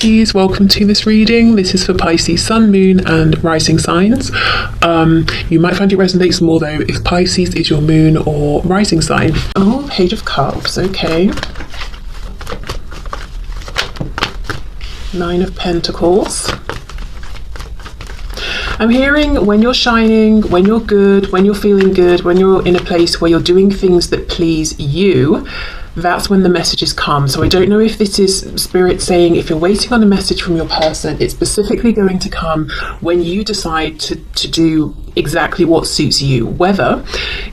Pisces, welcome to this reading. This is for Pisces Sun, Moon and Rising signs. You might find it resonates more though if Pisces is your moon or rising sign. Oh, Page of Cups, okay. Nine of Pentacles. I'm hearing when you're shining, when you're good, when you're feeling good, when you're in a place where you're doing things that please you, that's when the messages come. So I don't know if this is Spirit saying if you're waiting on a message from your person, it's specifically going to come when you decide to do exactly what suits you, whether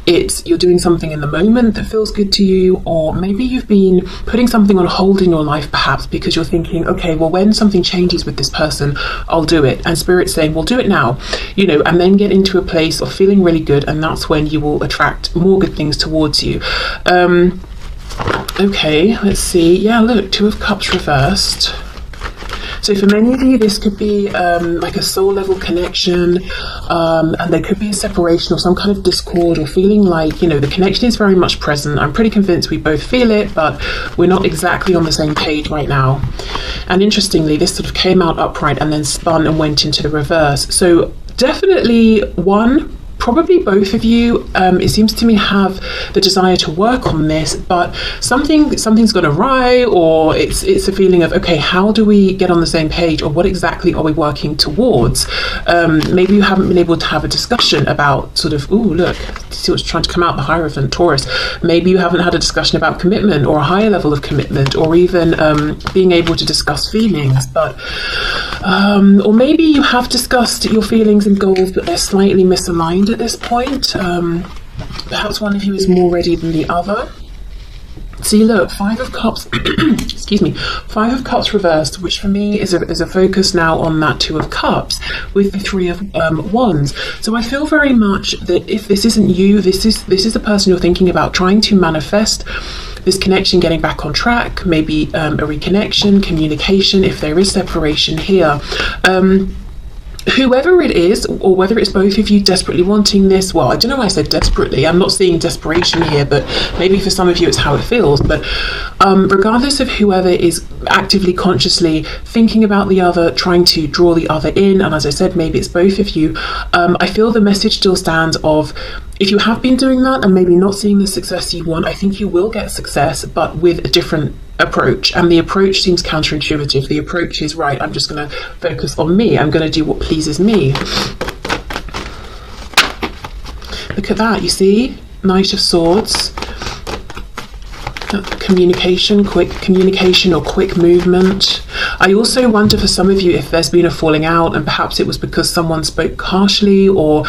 it's you're doing something in the moment that feels good to you, or maybe you've been putting something on hold in your life perhaps because you're thinking, okay, well, when something changes with this person, I'll do it. And Spirit's saying, well, do it now, and then get into a place of feeling really good, and that's when you will attract more good things towards you. Okay, let's see. Yeah, look, Two of Cups reversed. So for many of you, this could be like a soul level connection, and there could be a separation or some kind of discord, or feeling like, the connection is very much present. I'm pretty convinced we both feel it, but we're not exactly on the same page right now. And interestingly, this sort of came out upright and then spun and went into the reverse. So definitely probably both of you, it seems to me, have the desire to work on this, but something's gone awry, or it's a feeling of, okay, how do we get on the same page, or what exactly are we working towards? Maybe you haven't been able to have a discussion about sort of, ooh, look, see what's trying to come out, the Hierophant, Taurus. Maybe you haven't had a discussion about commitment, or a higher level of commitment, or even being able to discuss feelings, but or maybe you have discussed your feelings and goals, but they're slightly misaligned at this point. Perhaps one of you is more ready than the other. See, look, Five of Cups, excuse me, Five of Cups reversed, which for me is a focus now on that Two of Cups with the Three of Wands. So I feel very much that if this isn't you, this is the person you're thinking about, trying to manifest this connection, getting back on track, maybe a reconnection, communication, if there is separation here. Whoever it is, or whether it's both of you desperately wanting this, well, I don't know why I said desperately. I'm not seeing desperation here, but maybe for some of you it's how it feels. But regardless of whoever is actively, consciously thinking about the other, trying to draw the other in, and as I said, maybe it's both of you, I feel the message still stands of, if you have been doing that and maybe not seeing the success you want, I think you will get success, but with a different approach. And the approach seems counterintuitive. The approach is, right, I'm just going to focus on me. I'm going to do what pleases me. Look at that, you see? Knight of Swords. Communication, quick communication or quick movement. I also wonder for some of you if there's been a falling out, and perhaps it was because someone spoke harshly or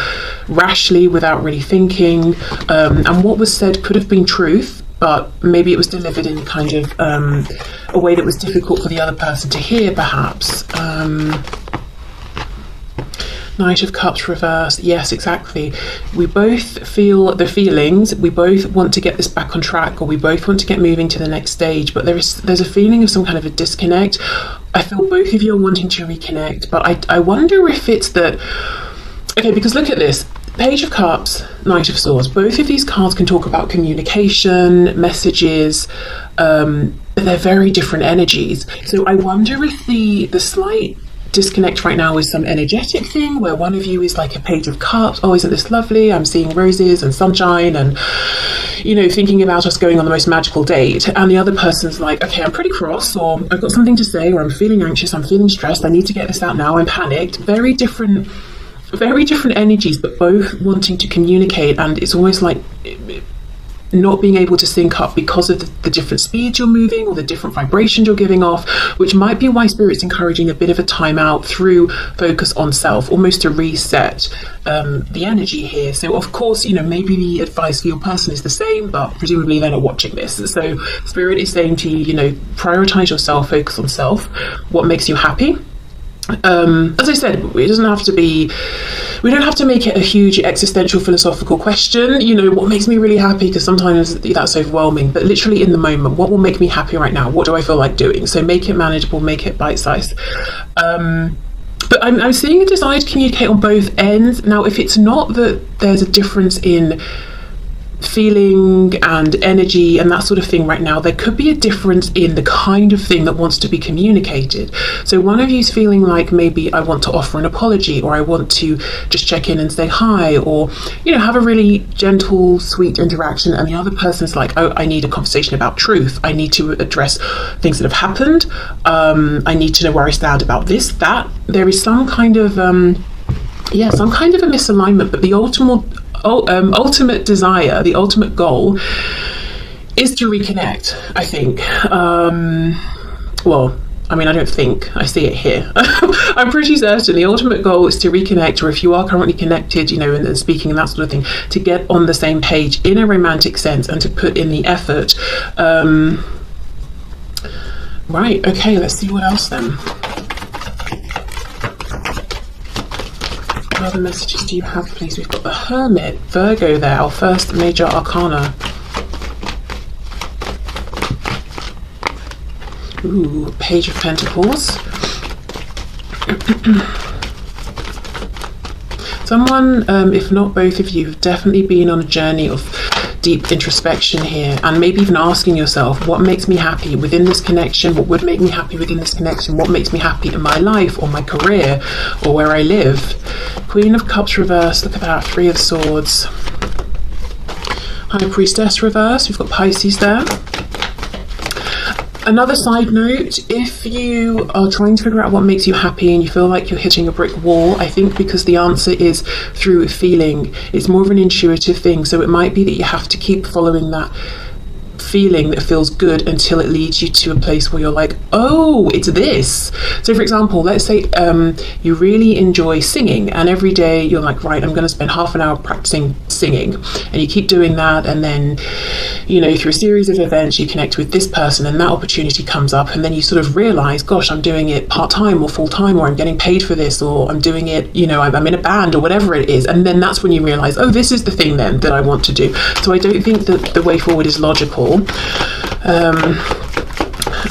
rashly without really thinking, and what was said could have been truth, but maybe it was delivered in kind of a way that was difficult for the other person to hear, perhaps. Knight of Cups reversed. Yes, exactly. We both feel the feelings. We both want to get this back on track, or we both want to get moving to the next stage, but there's a feeling of some kind of a disconnect. I feel both of you are wanting to reconnect, but I wonder if it's that, okay, because look at this. Page of Cups, Knight of Swords. Both of these cards can talk about communication, messages, but they're very different energies. So I wonder if the slight disconnect right now is some energetic thing where one of you is like a Page of Cups, oh, isn't this lovely, I'm seeing roses and sunshine and thinking about us going on the most magical date, and the other person's like, okay, I'm pretty cross, or I've got something to say, or I'm feeling anxious, I'm feeling stressed, I need to get this out now, I'm panicked. Very different energies, but both wanting to communicate, and it's almost like not being able to sync up because of the different speeds you're moving or the different vibrations you're giving off, which might be why Spirit's encouraging a bit of a timeout through focus on self, almost to reset the energy here. So of course, maybe the advice for your person is the same, but presumably they're not watching this. So Spirit is saying to you, prioritize yourself, focus on self, what makes you happy. As I said, it doesn't have to be, we don't have to make it a huge existential philosophical question, what makes me really happy, because sometimes that's overwhelming, but literally in the moment, what will make me happy right now? What do I feel like doing? So make it manageable, make it bite-sized. But I'm seeing a desire to communicate on both ends. Now, if it's not that there's a difference in feeling and energy and that sort of thing right now, there could be a difference in the kind of thing that wants to be communicated. So one of you's feeling like, maybe I want to offer an apology, or I want to just check in and say hi, or, you know, have a really gentle, sweet interaction, and the other person's like, oh, I need a conversation about truth, I need to address things that have happened, I need to know where I stand about this, that. There is some kind of some kind of a misalignment, but the ultimate desire, the ultimate goal is to reconnect, I think. Well, I mean, I don't think, I see it here. I'm pretty certain the ultimate goal is to reconnect, or if you are currently connected, you know, and speaking and that sort of thing, to get on the same page in a romantic sense and to put in the effort. Right, okay, let's see what else then. What other messages do you have, please? We've got the Hermit, Virgo there, our first major arcana. Ooh, Page of Pentacles. Someone, if not both of you, have definitely been on a journey of deep introspection here, and maybe even asking yourself, what makes me happy within this connection? What would make me happy within this connection? What makes me happy in my life, or my career, or where I live? Queen of Cups reversed, look at that, Three of Swords. High Priestess reversed, we've got Pisces there. Another side note, if you are trying to figure out what makes you happy and you feel like you're hitting a brick wall, I think because the answer is through feeling, it's more of an intuitive thing. So it might be that you have to keep following that feeling that feels good until it leads you to a place where you're like, oh, it's this. So for example, let's say you really enjoy singing, and every day you're like, right, I'm going to spend half an hour practicing singing, and you keep doing that, and then, you know, through a series of events you connect with this person and that opportunity comes up, and then you sort of realize, gosh, I'm doing it part-time or full-time, or I'm getting paid for this, or I'm doing it, you know, I'm in a band or whatever it is, and then that's when you realize, oh, this is the thing then that I want to do. So I don't think that the way forward is logical.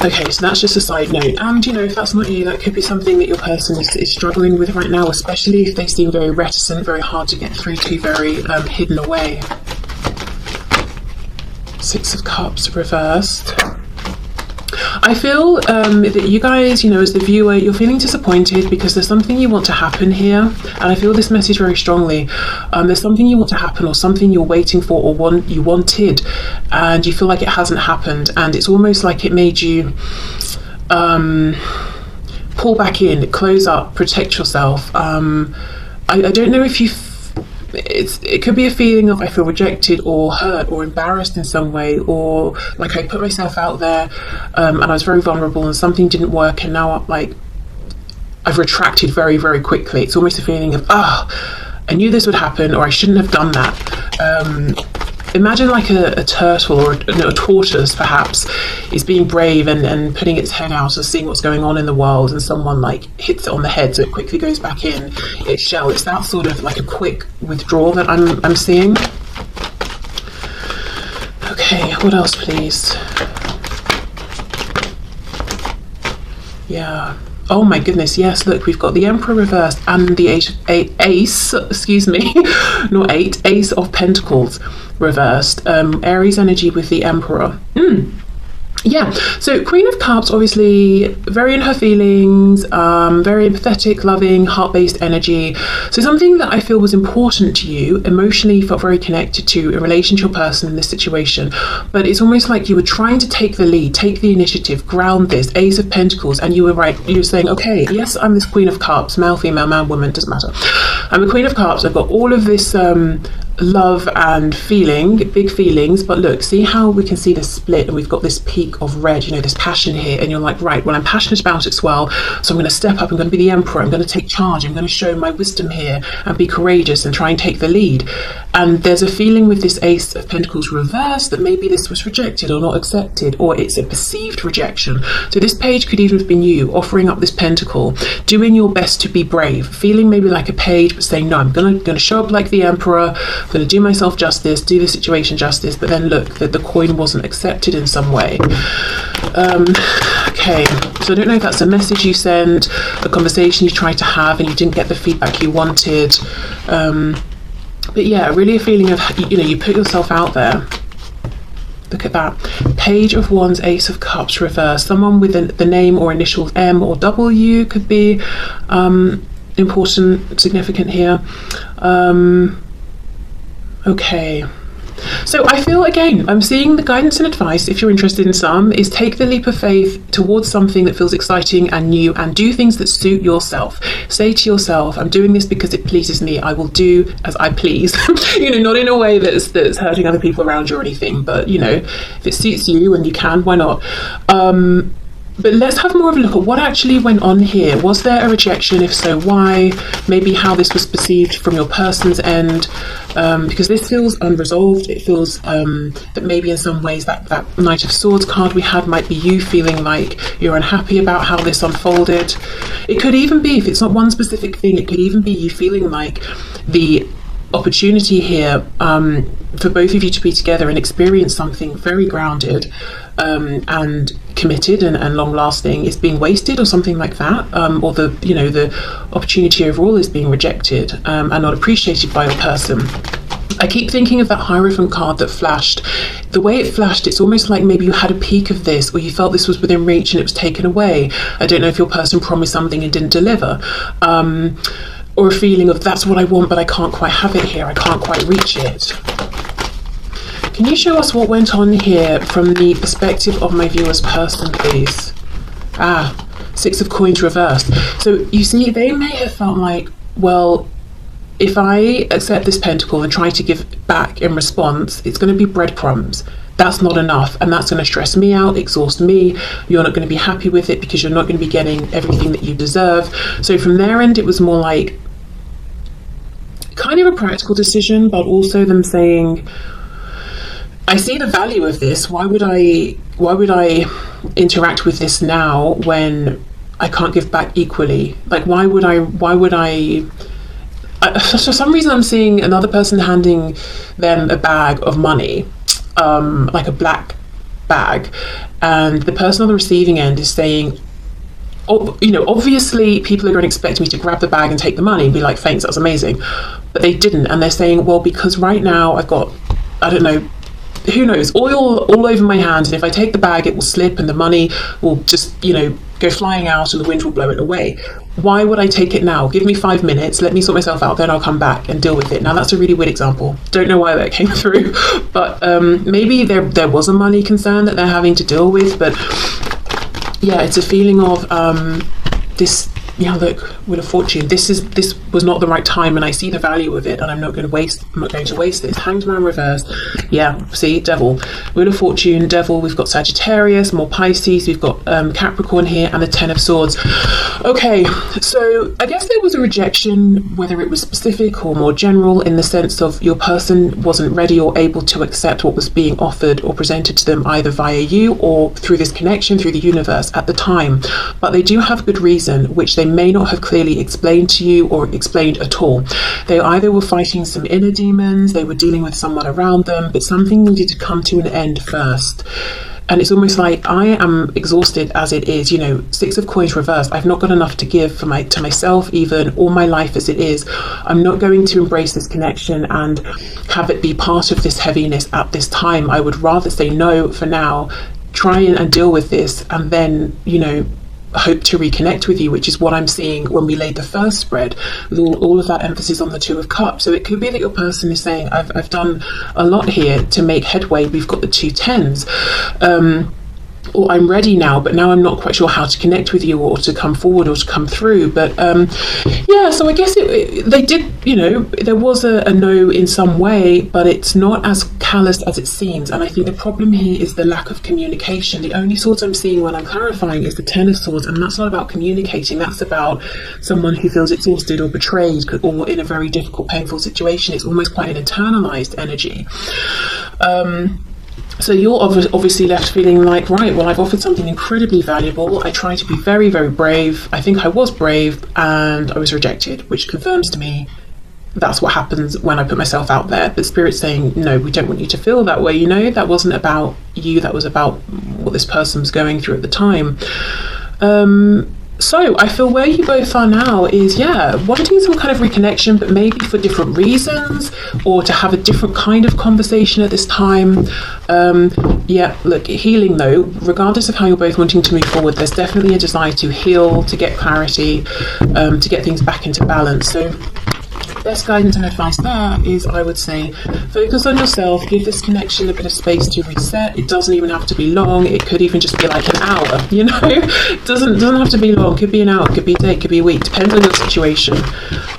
Okay, so that's just a side note, and you know, if that's not you, that could be something that your person is struggling with right now, especially if they seem very reticent, very hard to get through to, very hidden away. Six of Cups reversed. I feel that you guys, you know, as the viewer, you're feeling disappointed because there's something you want to happen here, and I feel this message very strongly. There's something you want to happen, or something you're waiting for, or you wanted, and you feel like it hasn't happened, and it's almost like it made you pull back in, close up, protect yourself. I don't know if it could be a feeling of I feel rejected or hurt or embarrassed in some way, or like I put myself out there and I was very vulnerable and something didn't work, and now I've retracted very, very quickly. It's almost a feeling of, I knew this would happen, or I shouldn't have done that. Imagine like a turtle or a tortoise perhaps is being brave and putting its head out and seeing what's going on in the world, and someone like hits it on the head so it quickly goes back in its shell. It's that sort of like a quick withdrawal that I'm seeing. Okay, what else please? Yeah. Oh my goodness, yes, look, we've got the Emperor reversed and the Ace of Pentacles reversed. Aries energy with the Emperor. Yeah, so Queen of Cups, obviously very in her feelings, very empathetic, loving, heart-based energy. So something that I feel was important to you, emotionally felt very connected to in relation to your person in this situation, but it's almost like you were trying to take the lead, take the initiative, ground this, Ace of Pentacles, and you were saying, okay, yes, I'm this Queen of Cups, male, female, man, woman, doesn't matter. I'm a Queen of Cups, I've got all of this love and feeling, big feelings, but look, see how we can see the split, and we've got this peak of red, you know, this passion here, and you're like, right, well, I'm passionate about it as well, so I'm going to step up, I'm going to be the Emperor, I'm going to take charge, I'm going to show my wisdom here and be courageous and try and take the lead. And there's a feeling with this Ace of Pentacles reversed that maybe this was rejected or not accepted, or it's a perceived rejection. So this page could even have been you offering up this pentacle, doing your best to be brave, feeling maybe like a page, but saying, no, I'm going to show up like the Emperor, I'm going to do myself justice, do the situation justice, but then look, that the coin wasn't accepted in some way. Okay, so I don't know if that's a message you sent, a conversation you tried to have and you didn't get the feedback you wanted. But yeah, really a feeling of, you know, you put yourself out there. Look at that. Page of Wands, Ace of Cups reverse. Someone with the name or initials M or W could be important, significant here. Okay. So I feel, again, I'm seeing the guidance and advice, if you're interested in some, is take the leap of faith towards something that feels exciting and new, and do things that suit yourself. Say to yourself, I'm doing this because it pleases me. I will do as I please. You know, not in a way that's hurting other people around you or anything, but, you know, if it suits you and you can, why not? But let's have more of a look at what actually went on here. Was there a rejection? If so, why? Maybe how this was perceived from your person's end, because this feels unresolved. It feels that maybe in some ways that Knight of Swords card we had might be you feeling like you're unhappy about how this unfolded. It could even be, if it's not one specific thing, it could even be you feeling like the opportunity here for both of you to be together and experience something very grounded and committed and long lasting is being wasted, or something like that, or the opportunity overall is being rejected and not appreciated by your person. I keep thinking of that Hierophant card that flashed. The way it flashed, it's almost like maybe you had a peek of this, or you felt this was within reach and it was taken away. I don't know if your person promised something and didn't deliver. Or a feeling of, that's what I want, but I can't quite have it here. I can't quite reach it. Can you show us what went on here from the perspective of my viewer's person, please? Six of Coins reversed. So you see, they may have felt like, well, if I accept this pentacle and try to give back in response, it's going to be breadcrumbs. That's not enough, and that's going to stress me out, exhaust me. You're not going to be happy with it because you're not going to be getting everything that you deserve. So from their end, it was more like kind of a practical decision, but also them saying, I see the value of this. Why would I interact with this now when I can't give back equally? Like, why would I for some reason I'm seeing another person handing them a bag of money, like a black bag, and the person on the receiving end is saying, oh, you know, obviously people are going to expect me to grab the bag and take the money and be like, thanks, that's amazing. But they didn't, and they're saying, well, because right now I've got, I don't know, who knows, oil all over my hands, and if I take the bag it will slip and the money will just, you know, go flying out and the wind will blow it away. Why would I take it now? Give me 5 minutes, let me sort myself out, then I'll come back and deal with it. Now that's a really weird example. Don't know why that came through, but maybe there was a money concern that they're having to deal with. But yeah, it's a feeling of this. Yeah, look, Wheel of Fortune. This was not the right time, and I see the value of it, and I'm not going to waste this. Hanged Man reversed. Yeah, see, Devil. Wheel of Fortune, Devil. We've got Sagittarius, more Pisces. We've got Capricorn here, and the Ten of Swords. Okay, so I guess there was a rejection, whether it was specific or more general, in the sense of your person wasn't ready or able to accept what was being offered or presented to them, either via you or through this connection, through the universe at the time. But they do have good reason, which they may not have clearly explained to you or explained at all. They either were fighting some inner demons, they were dealing with someone around them, but something needed to come to an end first. And it's almost like, I am exhausted as it is, you know, Six of Coins reversed. I've not got enough to give to myself, even, or my life as it is. I'm not going to embrace this connection and have it be part of this heaviness at this time. I would rather say no for now, try and deal with this, and then, you know, hope to reconnect with you, which is what I'm seeing when we laid the first spread, with all of that emphasis on the Two of Cups. So it could be that your person is saying, I've done a lot here to make headway. We've got the two tens, or I'm ready now, but now I'm not quite sure how to connect with you or to come forward or to come through. But yeah, so I guess they did, you know, there was a no in some way, but it's not as calloused as it seems. And I think the problem here is the lack of communication. The only swords I'm seeing when I'm clarifying is the Ten of Swords, and that's not about communicating. That's about someone who feels exhausted or betrayed or in a very difficult, painful situation. It's almost quite an internalized energy. So you're obviously left feeling like, right, well, I've offered something incredibly valuable. I tried to be very, very brave. I think I was brave, and I was rejected, which confirms to me that's what happens when I put myself out there. But Spirit's saying, no, we don't want you to feel that way. You know, that wasn't about you. That was about what this person was going through at the time. So I feel where you both are now is, yeah, wanting some kind of reconnection, but maybe for different reasons, or to have a different kind of conversation at this time. Yeah, look, healing though, regardless of how you're both wanting to move forward, there's definitely a desire to heal, to get clarity, to get things back into balance. So best guidance and advice there is, I would say, focus on yourself, give this connection a bit of space to reset. It doesn't even have to be long. It could even just be like an hour, you know. It doesn't have to be long. It could be an hour, it could be a day, it could be a week, depends on your situation.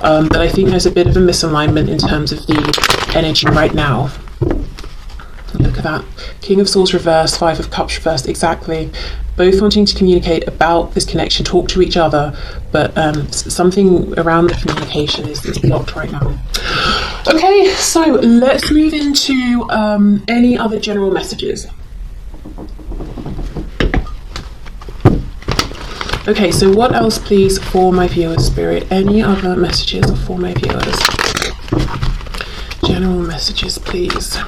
But I think there's a bit of a misalignment in terms of the energy right now. Look at that. King of Swords reversed, Five of Cups reversed, exactly. Both wanting to communicate about this connection, talk to each other, but something around the communication is blocked right now. Okay, so let's move into any other general messages. Okay, so what else, please, for my viewers, Spirit? Any other messages for my viewers? General messages, please.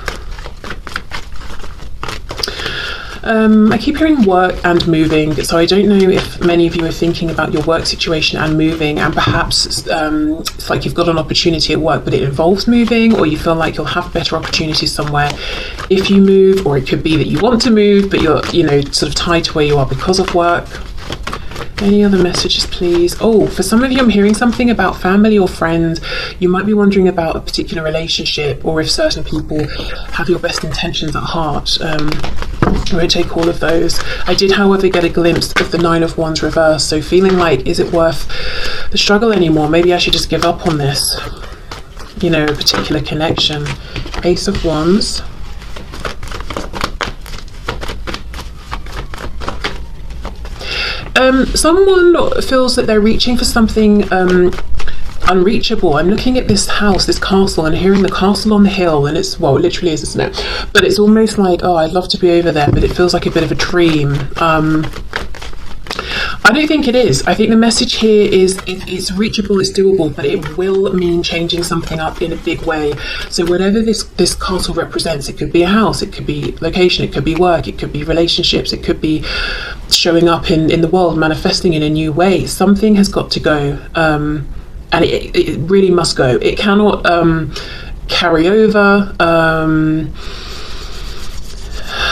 I keep hearing work and moving, so I don't know if many of you are thinking about your work situation and moving, and perhaps it's like you've got an opportunity at work but it involves moving, or you feel like you'll have better opportunities somewhere if you move, or it could be that you want to move but you're, you know, sort of tied to where you are because of work. Any other messages, please? Oh, for some of you, I'm hearing something about family or friends. You might be wondering about a particular relationship, or if certain people have your best intentions at heart. I won't take all of those. I did, however, get a glimpse of the Nine of Wands reverse, so feeling like, is it worth the struggle anymore? Maybe I should just give up on this, you know, a particular connection. Ace of Wands. Someone feels that they're reaching for something unreachable. I'm looking at this house, this castle, and hearing the castle on the hill, and it's, well, it literally is, isn't it? But it's almost like, oh, I'd love to be over there, but it feels like a bit of a dream. I don't think it is. I think the message here is it's reachable, it's doable, but it will mean changing something up in a big way. So whatever this castle represents, it could be a house, it could be location, it could be work, it could be relationships, it could be showing up in the world, manifesting in a new way. Something has got to go, and it really must go. It cannot carry over.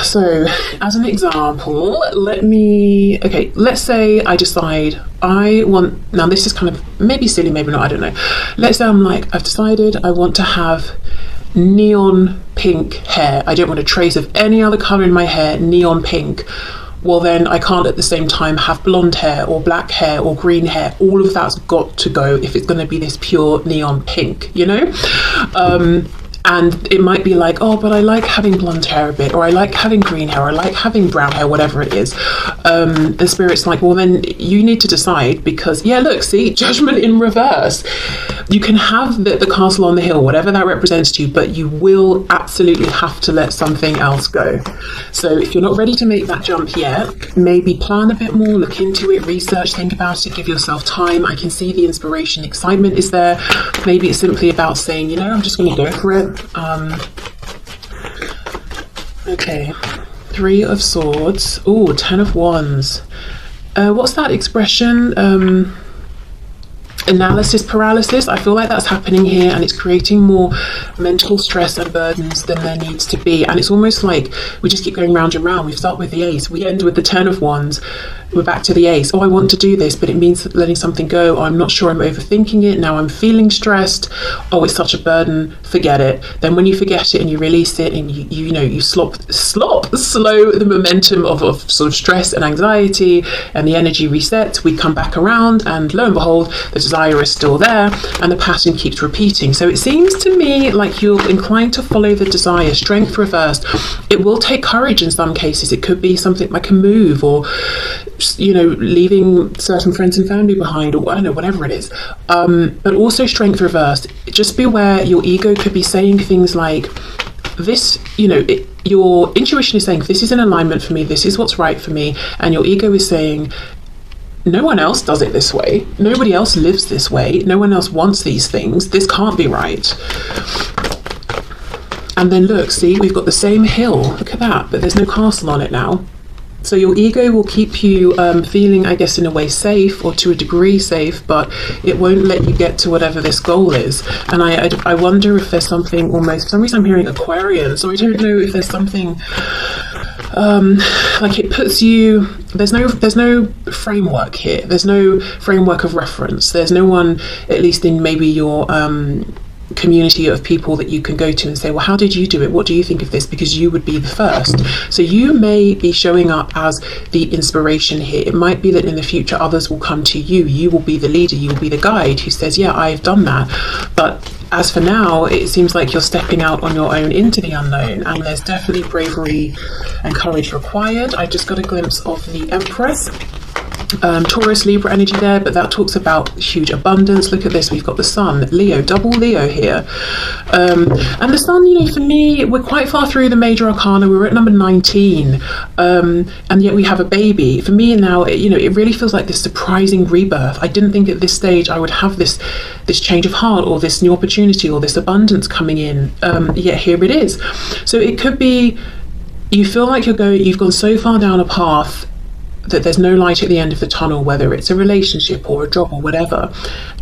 So, as an example, let's say I decide I want, now this is kind of maybe silly, maybe not, I don't know. Let's say I've decided I want to have neon pink hair. I don't want a trace of any other colour in my hair, neon pink. Well, then I can't at the same time have blonde hair or black hair or green hair. All of that's got to go if it's going to be this pure neon pink, you know? And it might be like, oh, but I like having blonde hair a bit, or I like having green hair, or I like having brown hair, whatever it is. The Spirit's like, well, then you need to decide, because, yeah, look, see, judgment in reverse. You can have the castle on the hill, whatever that represents to you, but you will absolutely have to let something else go. So if you're not ready to make that jump yet, maybe plan a bit more, look into it, research, think about it, give yourself time. I can see the inspiration, excitement is there. Maybe it's simply about saying, you know, I'm just going to go for it. Okay, Three of Swords. Oh, Ten of Wands. What's that expression? Analysis paralysis. I feel like that's happening here, and it's creating more mental stress and burdens than there needs to be. And it's almost like we just keep going round and round. We start with the Ace, we end with the Ten of Wands, we're back to the Ace. Oh, I want to do this, but it means letting something go. Oh, I'm not sure, I'm overthinking it. Now I'm feeling stressed. Oh, it's such a burden. Forget it. Then when you forget it and you release it, and you slow the momentum of sort of stress and anxiety, and the energy resets, we come back around, and lo and behold, the desire is still there, and the pattern keeps repeating. So it seems to me like you're inclined to follow the desire. Strength reversed. It will take courage in some cases. It could be something like a move, or leaving certain friends and family behind, or I don't know, whatever it is. But also strength reversed. Just beware, your ego could be saying things like this, your intuition is saying this is in alignment for me, this is what's right for me, and your ego is saying no one else does it this way, nobody else lives this way, no one else wants these things, this can't be right. And then look, see, we've got the same hill, look at that, but there's no castle on it now. So your ego will keep you feeling, I guess, in a way safe, or to a degree safe, but it won't let you get to whatever this goal is. And I wonder if there's something almost, for some reason I'm hearing Aquarian, so I don't know if there's something like it puts you, there's no framework here, there's no framework of reference, there's no one, at least in maybe your community of people that you can go to and say, well, how did you do it, what do you think of this, because you would be the first. So you may be showing up as the inspiration here. It might be that in the future others will come to you, you will be the leader, you will be the guide who says, yeah, I've done that. But as for now, it seems like you're stepping out on your own into the unknown, and there's definitely bravery and courage required. I just got a glimpse of the Empress. Taurus, Libra energy there, but that talks about huge abundance. Look at this, we've got the Sun, Leo, double Leo here. And the Sun, you know, for me, we're quite far through the major arcana, we're at number 19, and yet we have a baby. For me now, it really feels like this surprising rebirth. I didn't think at this stage I would have this change of heart, or this new opportunity, or this abundance coming in, yet here it is. So it could be, you feel like you've gone so far down a path that there's no light at the end of the tunnel, whether it's a relationship or a job or whatever,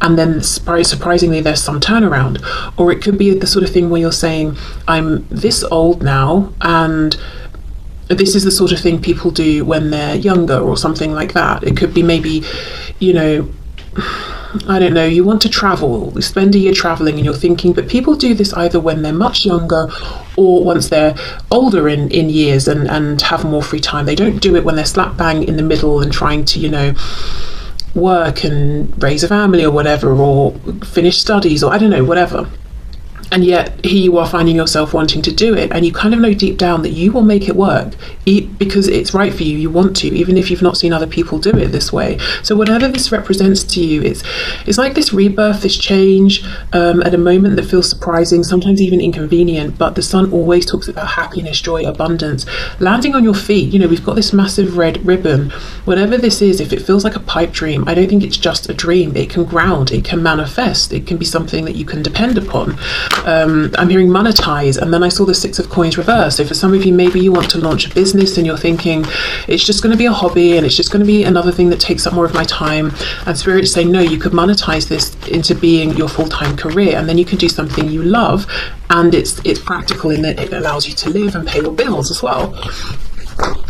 and then surprisingly there's some turnaround. Or it could be the sort of thing where you're saying, I'm this old now, and this is the sort of thing people do when they're younger, or something like that. It could be maybe, I don't know, you want to travel, spend a year traveling, and you're thinking, but people do this either when they're much younger or once they're older in years and have more free time. They don't do it when they're slap bang in the middle and trying to, work and raise a family or whatever, or finish studies, or I don't know, whatever. And yet here you are finding yourself wanting to do it, and you kind of know deep down that you will make it work because it's right for you, you want to, even if you've not seen other people do it this way. So whatever this represents to you, it's like this rebirth, this change, at a moment that feels surprising, sometimes even inconvenient, but the Sun always talks about happiness, joy, abundance, landing on your feet. We've got this massive red ribbon. Whatever this is, if it feels like a pipe dream, I don't think it's just a dream. It can ground, it can manifest, it can be something that you can depend upon. I'm hearing monetize, and then I saw the Six of Coins reversed. So for some of you, maybe you want to launch a business and you're thinking it's just going to be a hobby and it's just going to be another thing that takes up more of my time, and Spirit's saying no, you could monetize this into being your full-time career, and then you can do something you love, and it's practical in that it allows you to live and pay your bills as well.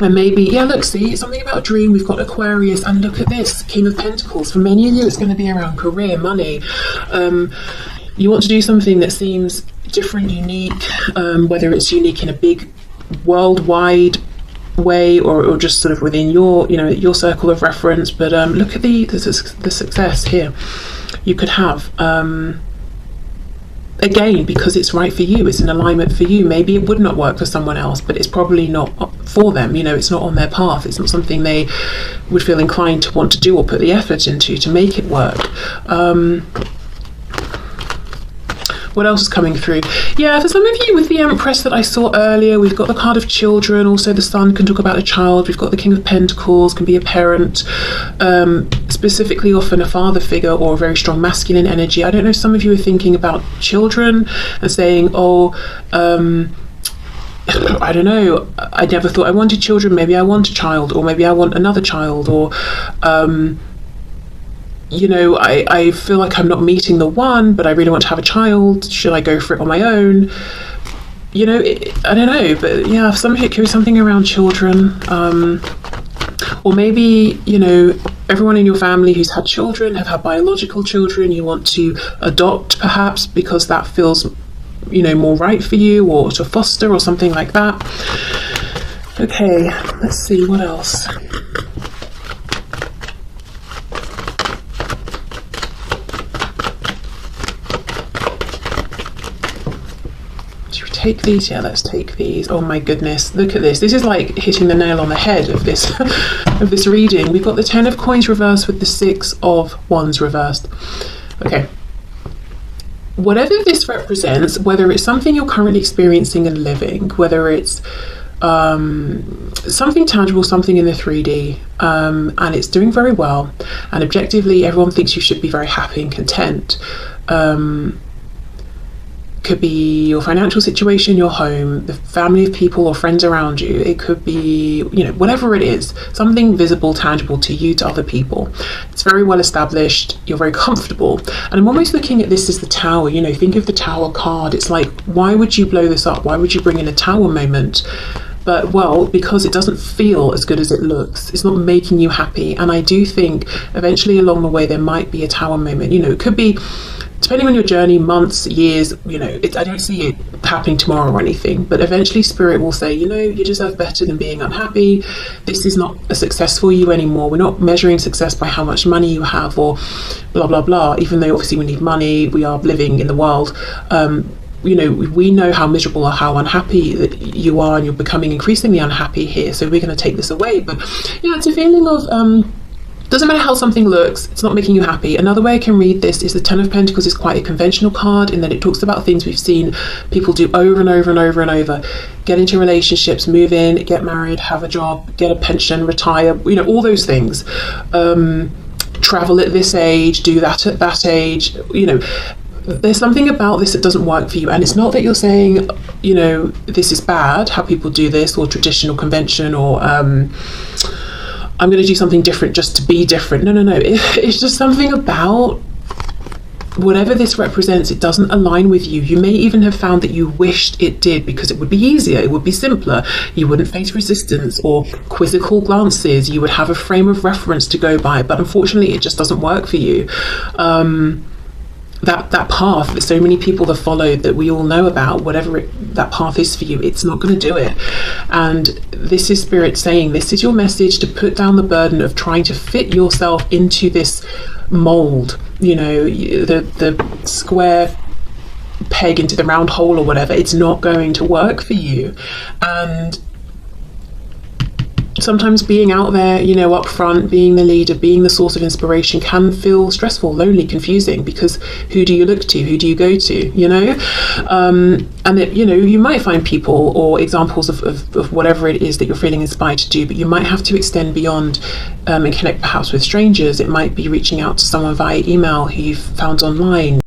And maybe, look, see, something about a dream. We've got Aquarius, and look at this, King of Pentacles. For many of you, it's going to be around career, money. You want to do something that seems different, unique, whether it's unique in a big worldwide way or just sort of within your circle of reference. But look at the success here you could have. Again, because it's right for you, it's an alignment for you. Maybe it would not work for someone else, but it's probably not for them. It's not on their path. It's not something they would feel inclined to want to do or put the effort into to make it work. What else is coming through? For some of you with the Empress that I saw earlier, we've got the card of children. Also the Sun can talk about a child. We've got the King of Pentacles, can be a parent, specifically often a father figure or a very strong masculine energy. I don't know, some of you are thinking about children and saying, I don't know, I never thought I wanted children, maybe I want a child, or maybe I want another child, or I feel like I'm not meeting the one, but I really want to have a child. Should I go for it on my own? I don't know, but some of it could be something around children. Or maybe, everyone in your family who's had children have had biological children. You want to adopt, perhaps, because that feels, more right for you, or to foster or something like that. Okay, let's see, what else? Take these, let's take these. Oh my goodness, look at this. This is like hitting the nail on the head of this of this reading. We've got the 10 of Coins reversed with the 6 of Wands reversed. Okay, whatever this represents, whether it's something you're currently experiencing and living, whether it's something tangible, something in the 3D, and it's doing very well, and objectively everyone thinks you should be very happy and content, could be your financial situation, your home, the family of people or friends around you. It could be, whatever it is, something visible, tangible to you, to other people. It's very well established. You're very comfortable. And I'm almost looking at this as the Tower. Think of the Tower card. It's like, why would you blow this up? Why would you bring in a Tower moment? But, well, because it doesn't feel as good as it looks. It's not making you happy. And I do think eventually along the way there might be a Tower moment. It could be, depending on your journey, months, years, I don't see it happening tomorrow or anything, but eventually Spirit will say, you deserve better than being unhappy. This is not a success for you anymore. We're not measuring success by how much money you have or blah, blah, blah, even though obviously we need money. We are living in the world. We know how miserable or how unhappy that you are, and you're becoming increasingly unhappy here. So we're going to take this away. But, it's a feeling of, doesn't matter how something looks, it's not making you happy. Another way I can read this is the Ten of Pentacles is quite a conventional card in that it talks about things we've seen people do over and over and over and over. Get into relationships, move in, get married, have a job, get a pension, retire, all those things. Travel at this age, do that at that age, There's something about this that doesn't work for you. And it's not that you're saying, this is bad, how people do this, or traditional convention, or I'm going to do something different just to be different. No. It's just something about whatever this represents. It doesn't align with you. You may even have found that you wished it did, because it would be easier. It would be simpler. You wouldn't face resistance or quizzical glances. You would have a frame of reference to go by. But unfortunately, it just doesn't work for you. That path that so many people have followed, that we all know about, whatever that path is for you, it's not going to do it. And this is Spirit saying, this is your message, to put down the burden of trying to fit yourself into this mold, the square peg into the round hole or whatever. It's not going to work for you. And sometimes being out there, up front, being the leader, being the source of inspiration can feel stressful, lonely, confusing, because who do you look to? Who do you go to? And it, you might find people or examples of whatever it is that you're feeling inspired to do, but you might have to extend beyond and connect perhaps with strangers. It might be reaching out to someone via email who you've found online.